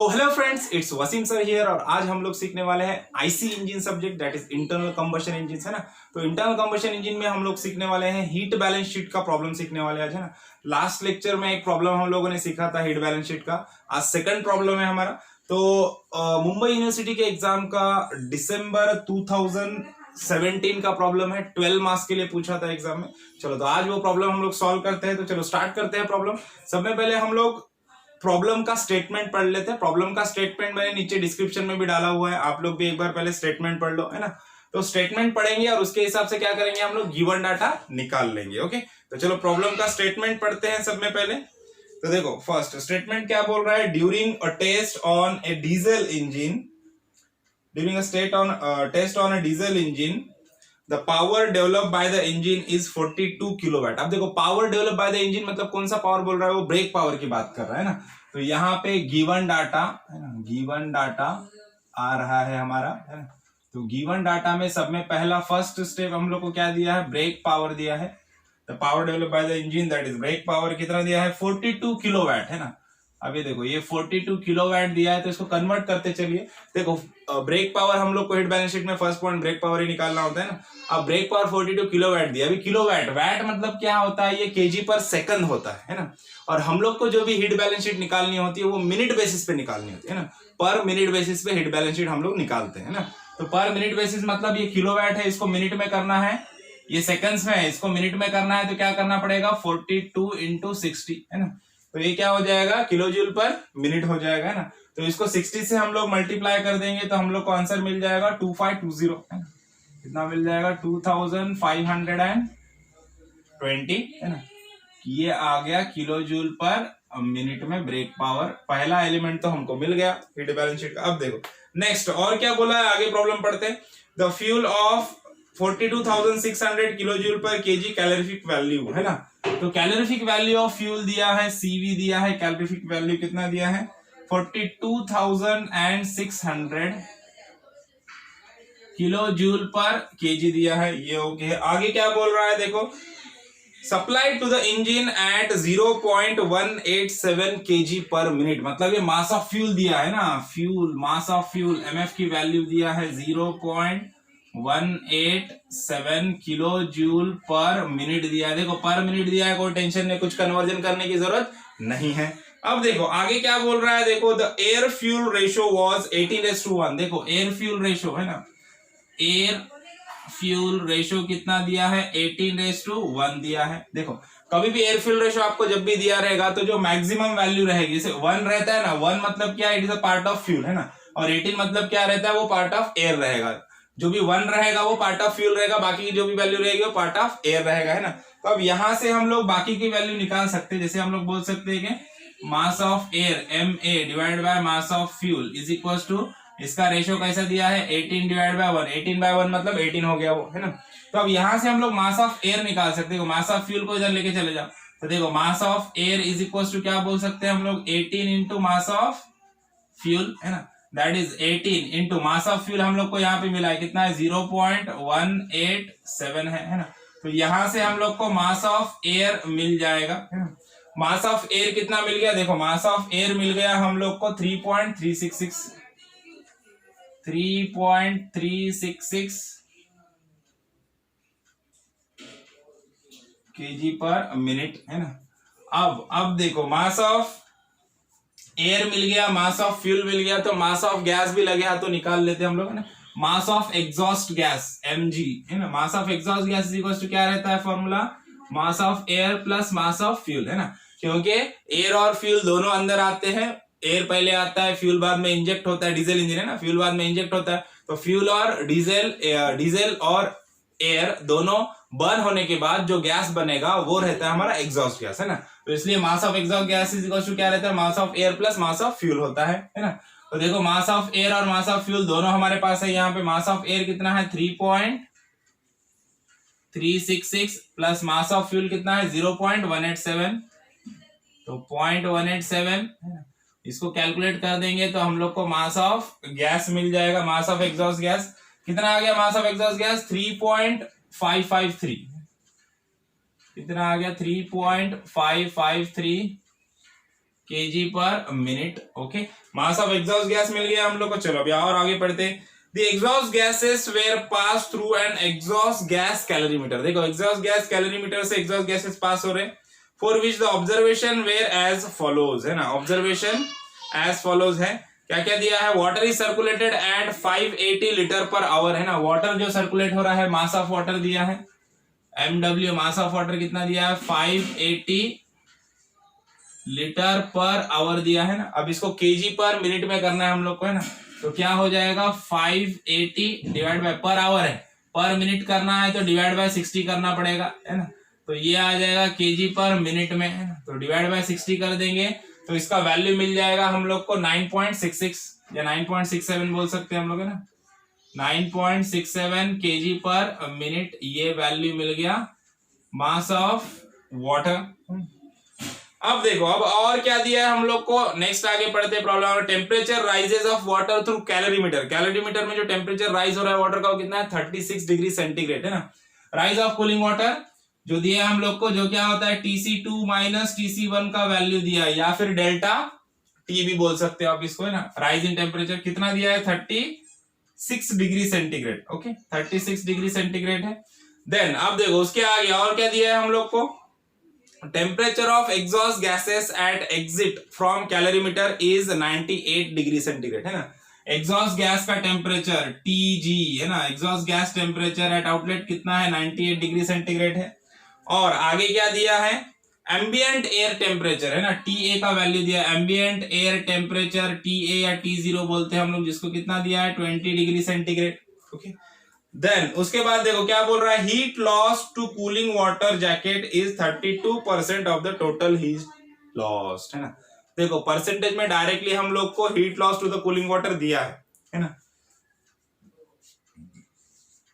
तो hello friends, it's Wasim sir here और आज हम लोग सीखने वाले हैं IC engine subject that is internal combustion engine, है ना। तो इंटरनल कंबशन इंजन में हम लोग सीखने वाले हैं हीट बैलेंस शीट का प्रॉब्लम सीखने वाले हैं आज, है ना। लास्ट लेक्चर में एक प्रॉब्लम हम लोगों ने सीखा था हीट बैलेंस शीट का। आज सेकंड प्रॉब्लम है हमारा। तो मुंबई यूनिवर्सिटी के एग्जाम का दिसंबर 2017 का प्रॉब्लम है, 12 मार्क्स के लिए पूछा था एग्जाम में। चलो तो आज वो प्रॉब्लम हम लोग सॉल्व करते हैं। तो चलो स्टार्ट करते हैं प्रॉब्लम। सबसे पहले हम लोग प्रॉब्लम का स्टेटमेंट पढ़ लेते हैं। प्रॉब्लम का स्टेटमेंट मैंने नीचे डिस्क्रिप्शन में भी डाला हुआ है, आप लोग भी एक बार पहले स्टेटमेंट पढ़ लो, है ना। तो स्टेटमेंट पढ़ेंगे और उसके हिसाब से क्या करेंगे, हम लोग गिवन डाटा निकाल लेंगे। ओके, तो चलो प्रॉब्लम का स्टेटमेंट पढ़ते हैं सब में पहले। तो देखो फर्स्ट स्टेटमेंट क्या बोल रहा है, during a test on a diesel engine, during a test on a diesel engine the power develop by the engine is 42 kilowatt. अब देखो power develop by the engine मतलब कौन सा पावर बोल रहा है, वो ब्रेक पावर की बात कर रहा है ना। तो यहाँ पे गिवन डाटा है ना, गिवन डाटा आ रहा है हमारा, है ना। तो गिवन डाटा में सब में पहला फर्स्ट स्टेप हम लोग को क्या दिया है, ब्रेक पावर दिया है। The power develop by the engine that is brake power कितना दिया है, 42 किलोवाट, है ना। अभी देखो ये 42 किलोवाट दिया है, तो इसको कन्वर्ट करते चलिए। देखो ब्रेक पावर हम लोग को हीट बैलेंस शीट में फर्स्ट पॉइंट ब्रेक पावर ही निकालना होता है ना। अब ब्रेक पावर 42 किलोवाट दिया। अभी किलोवाट, वैट मतलब क्या होता है, ये केजी पर सेकंड होता है ना। और हम लोग को जो भी हीट बैलेंस शीट निकालनी होती है वो मिनट बेसिस पे निकालनी होती है ना। पर मिनट बेसिस पे हीट बैलेंस शीट हम लोग निकालते हैं ना। तो पर मिनट बेसिस मतलब ये किलोवाट है, इसको मिनट में करना है, ये सेकंड्स में है, इसको मिनट में करना है। तो क्या करना पड़ेगा, 42 इंटू 60, है ना। तो ये क्या हो जाएगा, किलो जूल पर मिनट हो जाएगा, है ना। तो इसको 60 से हम लोग मल्टीप्लाई कर देंगे तो हम लोग को आंसर मिल जाएगा 2520, है ना। कितना मिल जाएगा, 2520, है ना। ये आ गया किलो जूल पर मिनट में ब्रेक पावर। पहला एलिमेंट तो हमको मिल गया हीट बैलेंस शीट का। अब देखो नेक्स्ट और क्या बोला है, आगे प्रॉब्लम पढ़ते हैं। The fuel of 42,600 kilo joule पर केजी कैलोरीफिक वैल्यू, है ना। तो कैलोरीफिक वैल्यू ऑफ फ्यूल दिया है, सीवी दिया है, कैलोरीफिक वैल्यू कितना दिया है, 42,600 किलो जूल पर केजी दिया है, ये हो गया। आगे क्या बोल रहा है देखो, supply to the engine at 0.187 kg per minute, मतलब ये मास ऑफ फ्यूल दिया है ना, fuel mass of fuel MF की वैल्यू दिया है 0.187 किलो जूल पर मिनट दिया है। देखो पर मिनट दिया है, कोई टेंशन नहीं, कुछ कन्वर्जन करने की जरूरत नहीं है। अब देखो आगे क्या बोल रहा है, देखो the air fuel ratio was 18:1। देखो एयर फ्यूल रेशो, है ना, एयर फ्यूल रेशो कितना दिया है, 18:1 दिया है। देखो कभी भी एयर फ्यूल रेशो आपको जब भी दिया रहेगा तो जो मैक्सिमम वैल्यू रहेगी, जैसे 1 रहता है ना, 1 मतलब क्या है, it is a part of fuel, है ना। और 18 मतलब क्या रहता है, वो पार्ट ऑफ एयर रहेगा। जो भी 1 रहेगा वो पार्ट ऑफ फ्यूल रहेगा, बाकी की जो भी वैल्यू रहेगी वो पार्ट ऑफ एयर रहेगा, है ना। तो अब यहां से हम लोग बाकी की वैल्यू निकाल सकते हैं। जैसे हम लोग बोल सकते हैं कि mass of air MA divide by mass of fuel is equal to, इसका रेशो कैसा दिया है, 18 डिवाइड बाय 1। 18 बाय 1 मतलब 18 हो गया वो, है ना। तो अब यहां से हम लोग मास ऑफ एयर निकाल सकते हैं। मास ऑफ फ्यूल को इधर लेके चले जाओ, तो देखो mass of air is equal to क्या बोल सकते हैं हम लोग, 18 इंटू मास ऑफ फ्यूल, है ना। That is 18 into mass of fuel हम लोग को यहाँ पे मिला है कितना है, 0.187 है ना। तो यहां से हम लोग को मास ऑफ एयर मिल जाएगा, है ना। मास ऑफ एयर कितना मिल गया, देखो मास ऑफ एयर मिल गया हम लोग को 3.366 केजी पर मिनट, है ना। अब देखो मास ऑफ एयर मिल गया, मास ऑफ फ्यूल मिल गया, तो मास ऑफ गैस भी लगे तो निकाल लेते हैं हम लोग, है ना। Mass of exhaust gas mg, है ना। Mass of exhaust gas is equal to क्या रहता है formula, mass of air plus mass of fuel, है ना। क्योंकि एयर और फ्यूल दोनों अंदर आते हैं, एयर पहले आता है, फ्यूल बाद में इंजेक्ट होता है, डीजल इंजन है ना, फ्यूल बाद में इंजेक्ट होता है। तो फ्यूल और डीजल और एयर दोनों बर्न होने के बाद जो गैस बनेगा वो रहता है हमारा एग्जॉस्ट गैस, है ना। तो इसलिए mass of exhaust gas is equal to क्या रहता है, mass of air plus mass of fuel होता है ना। तो देखो मास ऑफ एयर और मास ऑफ फ्यूल दोनों हमारे पास है। यहाँ पे मास ऑफ एयर कितना है, 3.366 प्लस मास ऑफ फ्यूल कितना है, 0.187, तो 0.187, है ना। इसको कैलकुलेट कर देंगे तो हम लोग को मास ऑफ गैस मिल जाएगा। मास ऑफ एग्जॉस्ट गैस कितना आ गया, मास ऑफ एग्जॉस्ट गैस 3.553, कितना आ गया, 3.553 kg per minute. Okay, mass of exhaust gas मिल गया हम लोग को। चलो अभी और आगे पढ़ते हैं। The exhaust gases were passed through an exhaust gas calorimeter. देखो exhaust gas calorimeter से exhaust gases पास हो रहे हैं, for which the observation were as follows, है ना। observation as follows है, क्या क्या दिया है। water is circulated at 580 litre per hour, है ना। water जो सर्कुलेट हो रहा है, मास ऑफ वाटर दिया है mw, मास ऑफ वाटर कितना दिया है 580 लीटर पर आवर दिया है ना। अब इसको kg पर मिनट में करना है हम लोग को, है ना। तो क्या हो जाएगा 580 डिवाइड बाय, पर आवर है, पर मिनट करना है तो डिवाइड बाय 60 करना पड़ेगा, है ना। तो ये आ जाएगा केजी पर मिनट में, है ना। तो डिवाइड बाय 60 कर देंगे तो इसका वैल्यू मिल जाएगा हम लोग को 9.66 या 9.67 बोल सकते हैं हम लोग, है ना। 9.67 केजी पर मिनट, ये वैल्यू मिल गया मास ऑफ वाटर। अब देखो, अब और क्या दिया है हम लोग को, नेक्स्ट आगे पढ़ते हैं problem. Temperature rises of water through calorimeter. Calorimeter में जो टेम्परेचर राइज हो रहा है वाटर का वो कितना है 36 डिग्री सेंटीग्रेड, है ना। राइज ऑफ कूलिंग वाटर जो दिया है हम लोग को, जो क्या होता है TC2 माइनस TC1 का वैल्यू दिया है, या फिर डेल्टा T भी बोल सकते हो आप इसको, है ना। राइज इन टेम्परेचर कितना दिया है 36 degree centigrade. Okay, 36 degree centigrade है। देन अब देखो उसके आगे और क्या दिया है हम लोग को। Temperature of exhaust gases at exit from calorimeter is 98 degree centigrade, है ना। एग्जॉस्ट गैस का टेम्परेचर TG, है ना। Exhaust gas temperature at outlet कितना है 98 डिग्री सेंटीग्रेड है। और आगे क्या दिया है, एम्बिएंट एयर टेम्परेचर, है ना। TA का वैल्यू दिया है, एम्बिएंट एयर टेम्परेचर TA या T0 बोलते हैं हम लोग, जिसको कितना दिया है 20 डिग्री सेंटीग्रेड। ओके, देन उसके बाद देखो क्या बोल रहा है, heat loss to cooling water jacket is 32% of the total heat lost, है ना। देखो परसेंटेज में डायरेक्टली हम लोग को heat loss to the cooling water दिया है ना।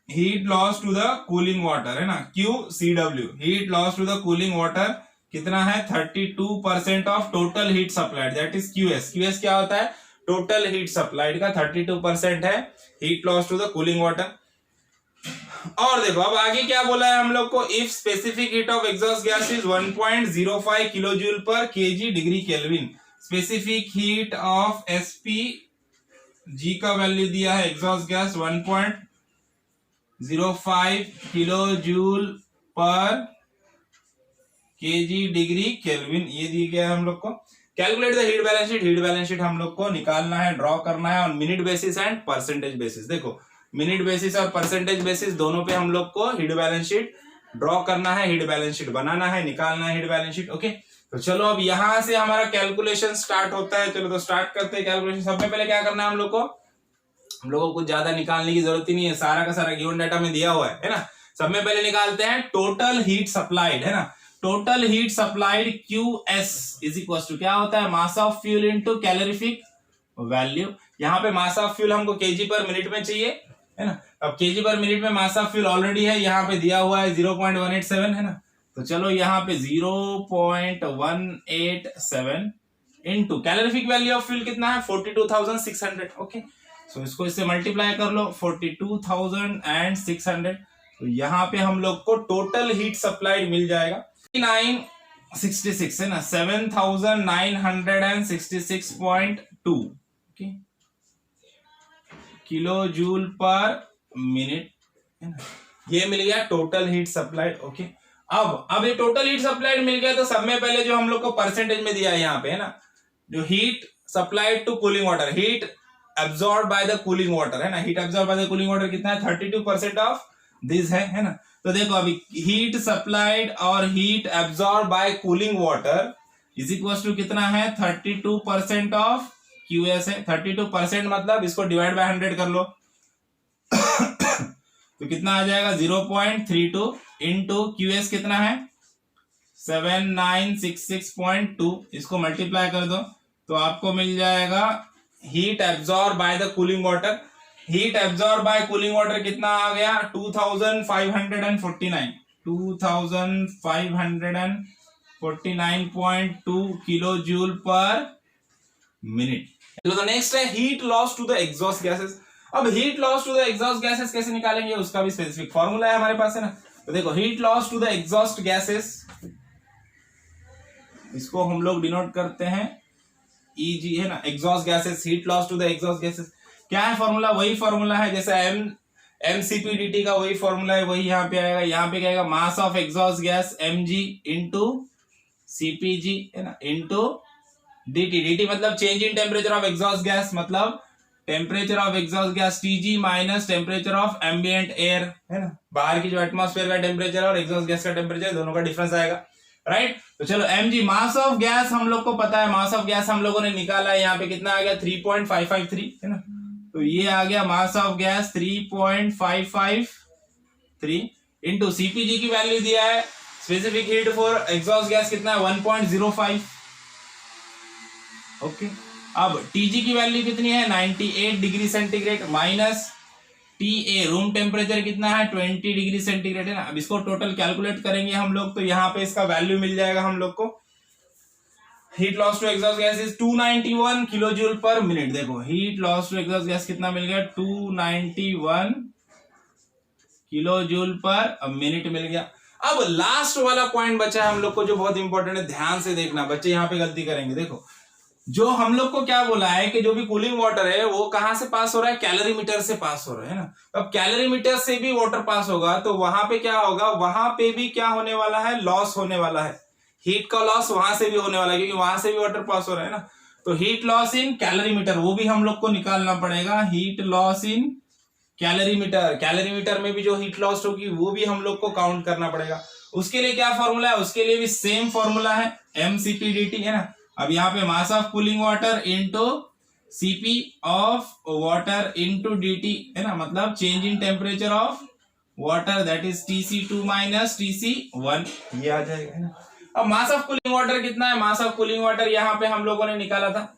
Heat loss to the cooling water, है ना, QCW, heat loss to the cooling water कितना है 32% of total heat supplied, that is QS। QS क्या होता है, टोटल हीट सप्लाइड का 32% है heat loss to the cooling water. और देखो अब आगे क्या बोला है हम लोग को, if specific heat of exhaust gas is 1.05 kilo joule पर KG degree kelvin, specific heat of SPG का वैल्यू दिया है एग्जॉस्ट गैस 1.05 किलो जूल पर केजी डिग्री केल्विन, ये दिया गया है हम लोग को। Calculate the heat balance sheet. Heat balance sheet हम लोग को निकालना है, ड्रॉ करना है on minute basis and percentage basis. देखो मिनट बेसिस और परसेंटेज बेसिस दोनों पे हम लोग को हीट बैलेंस शीट ड्रॉ करना है, हीट बैलेंस शीट बनाना है, निकालना है हीट बैलेंस शीट। ओके, तो चलो अब यहां से हमारा कैलकुलेशन स्टार्ट होता है। चलो तो स्टार्ट करते हैं कैलकुलेशन। सबसे पहले क्या करना है हम लोग को, हम लोगों को कुछ ज्यादा निकालने की जरूरत ही नहीं है, सारा का सारा गिवन डाटा में दिया हुआ है ना। सब में पहले निकालते हैं टोटल हीट सप्लाइड, है ना। Total heat supplied QS is equal to क्या होता है, mass of fuel into calorific value. यहाँ पे मास ऑफ फ्यूल हमको केजी पर मिनट में चाहिए, है ना। अब केजी पर मिनट में मास ऑफ फ्यूल ऑलरेडी है, यहाँ पे दिया हुआ है 0.187, है ना। तो चलो यहाँ पे 0.187 into calorific value of fuel कितना है 42,600। ओके, सो इसको इससे मल्टीप्लाई कर लो 42,600। तो यहाँ पे हम लोग को टोटल हीट सप्लाइड मिल जाएगा 966, है ना, 7,966.2 किलो जूल पर मिनट, है ना। ये मिल गया टोटल हीट सप्लाइड। ओके, अब ये टोटल हीट सप्लाइड मिल गया तो सब में पहले जो हम लोग को परसेंटेज में दिया है यहाँ पे, है ना, जो heat supplied to cooling water, heat absorb by the cooling water, है ना। Heat absorb by the cooling water कितना है 32% ऑफ दिस है ना। तो देखो अभी हीट सप्लाइड और heat absorb by cooling water is equal to कितना है 32% ऑफ QS है। 32% मतलब इसको डिवाइड बाय 100 कर लो तो कितना आ जाएगा 0.32 इनटू QS कितना है 7966.2, इसको मल्टीप्लाई कर दो तो आपको मिल जाएगा heat absorb by the cooling water. Heat absorb by cooling water कितना आ गया 2549.2 किलो जूल पर मिनट। तो नेक्स्ट है heat loss to the exhaust gases. अब heat loss to the exhaust gases कैसे निकालेंगे, उसका भी स्पेसिफिक फॉर्मूला है हमारे पास, है ना। तो देखो heat loss to the exhaust gases, इसको हम लोग डिनोट करते हैं ईजी है ना, exhaust gases, heat loss to the exhaust gases. क्या है फॉर्मूला? वही फॉर्मूला है जैसे mCpdt का वही फॉर्मूला है, वही यहाँ पे आएगा। यहाँ पे क्या आएगा? Mass of exhaust gas mg into cpg है ना, इंटू dt। dt मतलब change in temperature of exhaust gas, मतलब temperature of exhaust gas Tg minus temperature of ambient air है ना, बाहर की जो एटमॉस्फेयर का टेम्परेचर और एग्जॉस्ट गैस का टेम्परेचर, दोनों का डिफरेंस आएगा, राइट। तो चलो mg मास ऑफ गैस हम लोग को पता है, मास ऑफ गैस हम लोगों ने निकाला है, यहाँ पे कितना आ गया? 3.553 है ना। तो ये आ गया mass of gas 3.553 into cpg की वैल्यू दिया है, specific heat for exhaust gas कितना है? 1.05। ओके, अब Tg की वैल्यू कितनी है? 98 degree centigrade minus TA room temperature कितना है? 20 डिग्री सेंटीग्रेड है ना। अब इसको टोटल कैलकुलेट करेंगे हम लोग, तो यहाँ पे इसका वैल्यू मिल जाएगा हम लोग को। Heat loss to exhaust gas is 291 kilo joule per minute. देखो heat loss to exhaust gas कितना मिल गया? 291 किलो जूल पर मिनट मिल गया। अब लास्ट वाला पॉइंट बचा है हम लोग को, जो बहुत इंपॉर्टेंट है, ध्यान से देखना बच्चे, यहाँ पे गलती करेंगे। देखो जो हम लोग को क्या बोला है कि जो भी कूलिंग वाटर है वो कहां से पास हो रहा है? कैलोरीमीटर से पास हो रहा है ना। अब कैलोरीमीटर से भी वाटर पास होगा तो वहां पे क्या होगा? वहां पे भी क्या होने वाला है? लॉस होने वाला है, हीट का लॉस वहां से भी होने वाला है, क्योंकि वहां से भी वाटर पास हो रहा है ना। तो हीट लॉस इन कैलोरीमीटर वो भी हम लोग को निकालना पड़ेगा। Heat loss in calorimeter, calorimeter में भी जो हीट लॉस होगी वो भी हम लोग को काउंट करना पड़ेगा। उसके लिए क्या फॉर्मूला है? उसके लिए भी सेम फॉर्मूला है, mCpdt है ना। अब यहाँ पे mass of cooling water into Cp of water into dt है ना, मतलब change in temperature of water, that is Tc2 minus Tc1, ये आ जाएगा है ना। अब मास ऑफ कूलिंग वाटर कितना है? मास ऑफ कूलिंग वाटर यहाँ पे हम लोगों ने निकाला था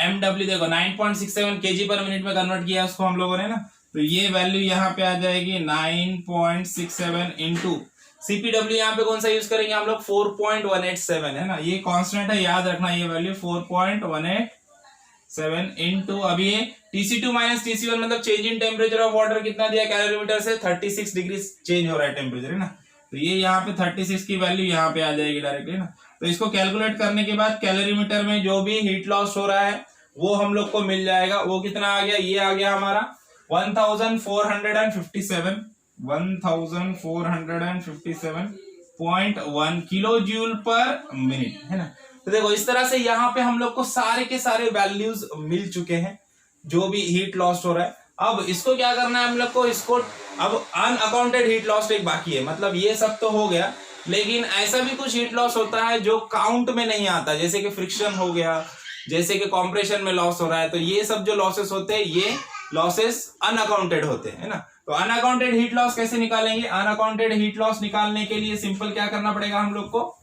mw, देखो 9.67 kg पर मिनट में कन्वर्ट किया उसको हम लोगों ने ना। तो ये वैल्यू यहाँ पे आ जाएगी 9.67 इंटू CPW यहाँ पे कौन सा यूज करेंगे हम लोग? 4.187 है ना, ये कांस्टेंट है, याद रखना ये वैल्यू 4.187 इंटू, अब ये Tc2 माइनस Tc1 मतलब change in temperature of water कितना दिया कैलोरीमीटर से? 36 डिग्री चेंज हो रहा है टेम्परेचर है ना। तो ये यहाँ पे 36 की वैल्यू यहाँ पे आ जाएगी डायरेक्टली ना। तो इसको कैलकुलेट करने के बाद कैलोरीमीटर में जो भी हीट लॉस हो रहा है वो हम लोग को मिल जाएगा। वो कितना आ गया? ये आ गया हमारा 1457.1 किलो जूल पर मिनट है ना। तो देखो इस तरह से यहाँ पे हम लोग को सारे के सारे वैल्यूज मिल चुके हैं जो भी हीट लॉस हो रहा है। अब इसको क्या करना है हम लोग को? इसको अब अनअकाउंटेड हीट लॉस एक बाकी है, मतलब ये सब तो हो गया, लेकिन ऐसा भी कुछ हीट लॉस होता है जो काउंट में नहीं आता, जैसे कि फ्रिक्शन हो गया, जैसे कि कॉम्प्रेशन में लॉस हो रहा है। तो ये सब जो लॉसेस होते हैं ये लॉसेस अनअकाउंटेड होते हैं है ना। तो अनअकाउंटेड हीट लॉस कैसे निकालेंगे? अनअकाउंटेड हीट लॉस निकालने के लिए सिंपल क्या करना पड़ेगा हम लोग को?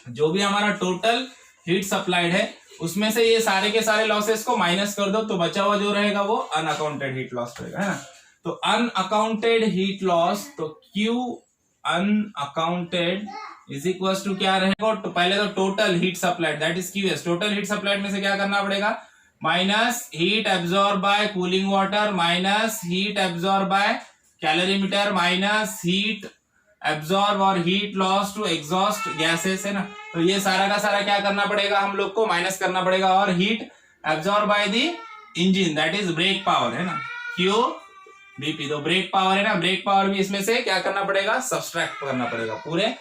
जो भी हमारा टोटल हीट सप्लाइड है उसमें से ये सारे के सारे लॉसेस को माइनस कर दो, तो बचा हुआ जो रहेगा वो अनअकाउंटेड हीट लॉस रहेगा है ना। तो अनअकाउंटेड हीट लॉस, तो Q unaccounted is equal to क्या रहेगा? तो पहले तो total heat supplied, that is QS। Total heat supplied में से क्या करना पड़ेगा? Minus heat absorb by cooling water minus heat absorb by calorimeter minus heat absorb और heat loss to exhaust gases है ना। तो ये सारा का सारा क्या करना पड़ेगा हम लोग को? माइनस करना पड़ेगा। और heat absorb by the engine, that is brake power है ना, QBP। तो ब्रेक पावर है ना, ब्रेक पावर भी इसमें से क्या करना पड़ेगा? सब्सट्रैक्ट करना पड़ेगा पूरे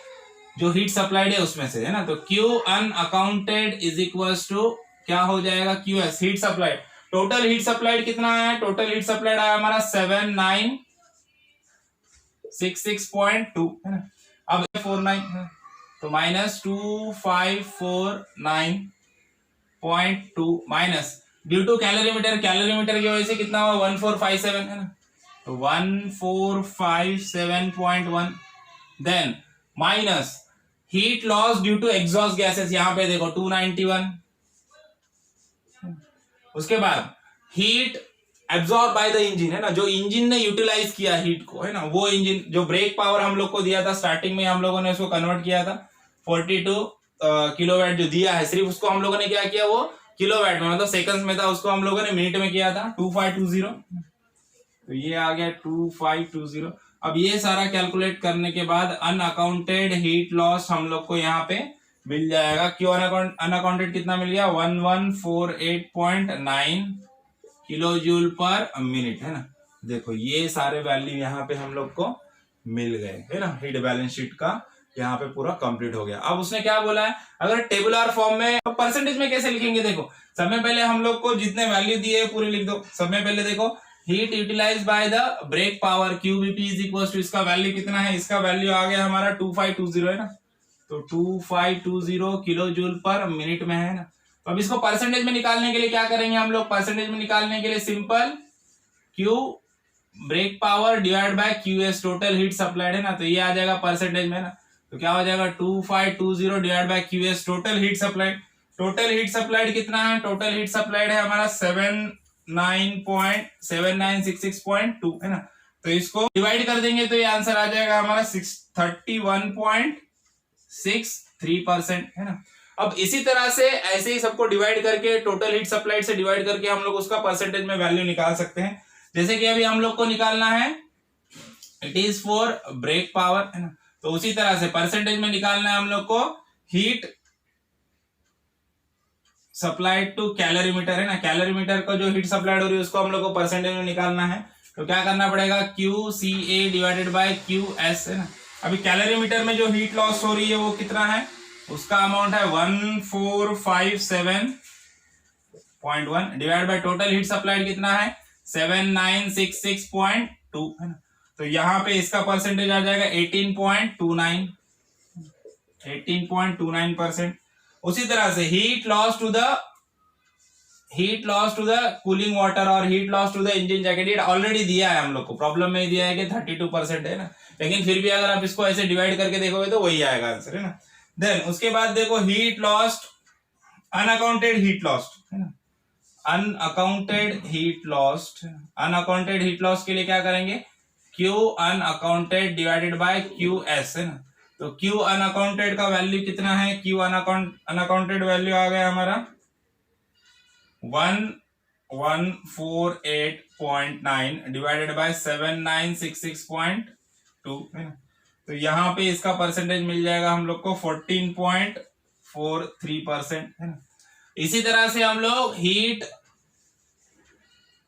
जो हीट सप्लाइड है उसमें से है ना। तो Q unaccounted is equal to क्या हो जाएगा? QS heat supplied. Total heat supplied कितना है? टोटल हीट सप्लाइड आया हमारा 7966.2 है ना। अब 49 है तो minus 2549.2 minus due to calorimeter, calorimeter की वजह से कितना हुआ? 1457 है ना। तो 1457.1 then minus heat loss due to exhaust gases, यहाँ पे देखो 291। उसके बाद heat absorb by the engine है ना, जो इंजन ने यूटिलाइज किया हीट को है ना, वो इंजन जो ब्रेक पावर हम लोग को दिया था स्टार्टिंग में, हम लोगों ने उसको कन्वर्ट किया था 42 किलोवाट जो दिया है, सिर्फ उसको हम लोगों ने क्या किया? वो किलोवाट में, मतलब सेकंड्स में था, उसको हम लोगों ने मिनट में किया था 2520। तो ये आ गया 2520। अब ये सारा कैलकुलेट करने के बाद अनअकाउंटेड हीट लॉस हम लोग को यहाँ पे मिल जाएगा क्यू अनअकाउंटेड कितना मिल गया 1148.9 किलो जूल पर मिनट, है ना। देखो ये सारे वैल्यू यहाँ पे हम लोग को मिल गए, है ना। हीट बैलेंस शीट का यहाँ पे पूरा कंप्लीट हो गया। अब उसने क्या बोला है, अगर टेबुलर फॉर्म में तो परसेंटेज में कैसे लिखेंगे, देखो सबसे पहले हम लोग को जितने वैल्यू दिए है पूरे लिख दो। सबसे पहले देखो heat utilise by the brake power QBP is equal to, इसका वैल्यू कितना है, इसका वैल्यू आ गया हमारा 2520, है ना। तो 2520 किलो जूल पर मिनट में, है ना। तो अब इसको परसेंटेज में निकालने के लिए क्या करेंगे हम लोग, परसेंटेज में निकालने के लिए simple Q brake power divide by Q S total heat supplied, है ना। तो ये आ जाएगा परसेंटेज में ना, तो क्या हो जाएगा 2520 divide by Q S total heat supplied. Total heat supplied कितना है, टोटल हीट सप्लाइड है हमारा 79.7966.2, है ना। तो इसको डिवाइड कर देंगे तो ये आंसर आ जाएगा हमारा 31.63%, है ना। अब इसी तरह से ऐसे ही सबको डिवाइड करके टोटल हीट सप्लाइड से डिवाइड करके हम लोग उसका परसेंटेज में वैल्यू निकाल सकते हैं। जैसे कि अभी हम लोग को निकालना है it is for break power, है ना। तो उसी तरह से परसेंटेज में निकालना है हम लोग को हीट सप्लाइड टू कैलोरीमीटर, है ना। कैलोरीमीटर को जो हीट सप्लाइड हो रही है उसको हम लोग को परसेंटेज में निकालना है। तो क्या करना पड़ेगा, Q C A divided by Q S, है ना। अभी कैलोरीमीटर में जो हीट लॉस हो रही है वो कितना है, उसका अमाउंट है 1457.1 divide by total heat supplied कितना है 7966.2, है ना। तो यहाँ पे इसका परसेंटेज आ जाएगा 18.29%। उसी तरह से heat loss to the cooling water और heat loss to the engine jacket, ये ऑलरेडी दिया है हम लोग को, प्रॉब्लम में दिया है कि 32%, है ना। लेकिन फिर भी अगर आप इसको ऐसे डिवाइड करके देखोगे तो वही आएगा आंसर, है ना। देन उसके बाद देखो heat lost unaccounted heat lost, है ना। अनअकाउंटेड हीट लॉस्ट के लिए क्या करेंगे, Q unaccounted divided by Q S, है ना। तो क्यू अनअकाउंटेड का वैल्यू कितना है, क्यू अनअकाउंटेड वैल्यू आ गया हमारा 1148.9 डिवाइडेड बाय 7966.2, है ना। तो यहाँ पे इसका परसेंटेज मिल जाएगा हम लोग को 14.43%, है ना। इसी तरह से हम लोग heat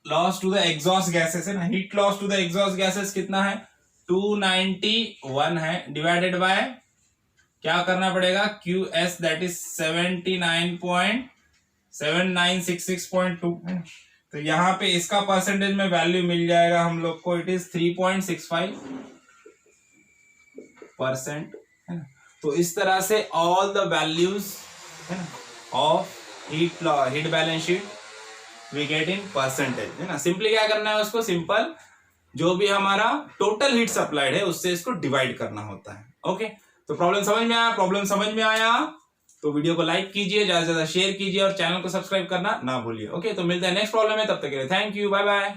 loss to the exhaust gases, है ना। Heat loss to the exhaust gases कितना है 291 है डिवाइडेड बाय क्या करना पड़ेगा क्यू एस दैट इज 79.7966.2, है ना। तो यहाँ पे इसका परसेंटेज में वैल्यू मिल जाएगा हम लोग को, इट इज 3.65%, है ना। तो इस तरह से ऑल द वैल्यूज, है ना, of heat balance sheet we get in percentage, है ना। सिंपली क्या करना है उसको, सिंपल जो भी हमारा टोटल हीट सप्लाइड है उससे इसको डिवाइड करना होता है। ओके, तो प्रॉब्लम समझ में आया तो वीडियो को लाइक कीजिए, ज्यादा से ज्यादा शेयर कीजिए और चैनल को सब्सक्राइब करना ना भूलिए। ओके, तो मिलते हैं नेक्स्ट प्रॉब्लम में, तब तक के लिए थैंक यू, बाय बाय।